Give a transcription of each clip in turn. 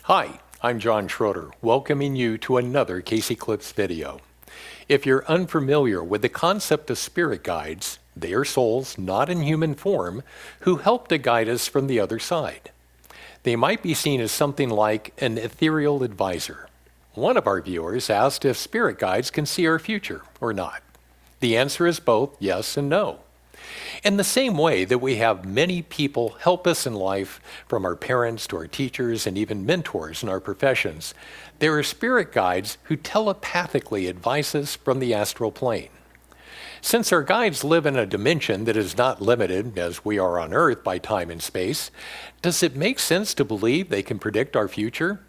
Hi, I'm John Schroeder, welcoming you to another Casey Clips video. If you're unfamiliar with the concept of spirit guides, they are souls not in human form who help to guide us from the other side. They might be seen as something like an ethereal advisor. One of our viewers asked if spirit guides can see our future or not. The answer is both yes and no. In the same way that we have many people help us in life, from our parents to our teachers and even mentors in our professions, there are spirit guides who telepathically advise us from the astral plane. Since our guides live in a dimension that is not limited, as we are on Earth, by time and space, does it make sense to believe they can predict our future?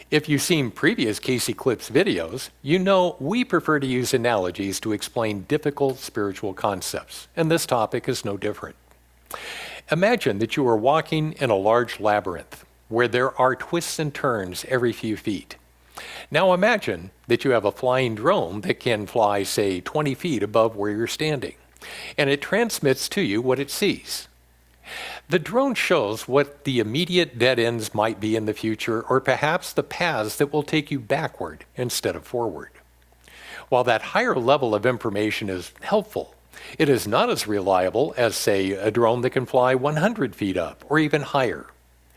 If you've seen previous Casey Clips videos, you know we prefer to use analogies to explain difficult spiritual concepts, and this topic is no different. Imagine that you are walking in a large labyrinth where there are twists and turns every few feet. Now imagine that you have a flying drone that can fly, say, 20 feet above where you're standing, and it transmits to you what it sees. The drone shows what the immediate dead ends might be in the future, or perhaps the paths that will take you backward instead of forward. While that higher level of information is helpful, it is not as reliable as, say, a drone that can fly 100 feet up or even higher.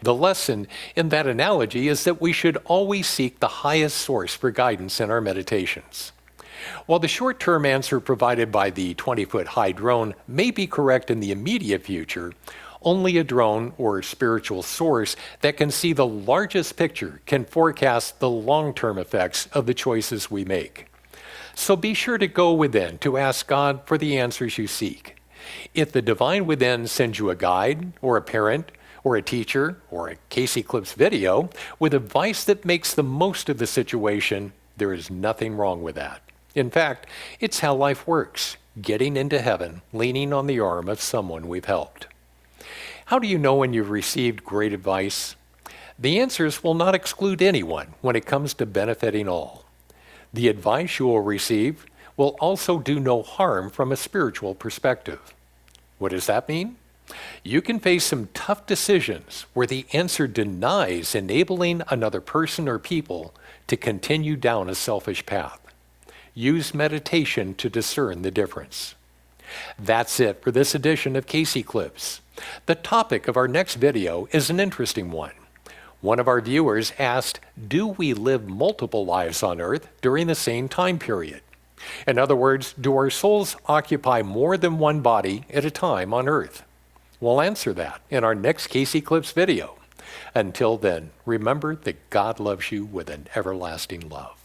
The lesson in that analogy is that we should always seek the highest source for guidance in our meditations. While the short-term answer provided by the 20-foot high drone may be correct in the immediate future, only a drone or spiritual source that can see the largest picture can forecast the long-term effects of the choices we make. So be sure to go within to ask God for the answers you seek. If the divine within sends you a guide or a parent or a teacher or a Casey Clips video with advice that makes the most of the situation, there is nothing wrong with that. In fact, it's how life works, getting into heaven, leaning on the arm of someone we've helped. How do you know when you've received great advice? The answers will not exclude anyone when it comes to benefiting all. The advice you will receive will also do no harm from a spiritual perspective. What does that mean? You can face some tough decisions where the answer denies enabling another person or people to continue down a selfish path. Use meditation to discern the difference. That's it for this edition of Casey Clips. The topic of our next video is an interesting one. One of our viewers asked, do we live multiple lives on Earth during the same time period? In other words, do our souls occupy more than one body at a time on Earth? We'll answer that in our next Casey Clips video. Until then, remember that God loves you with an everlasting love.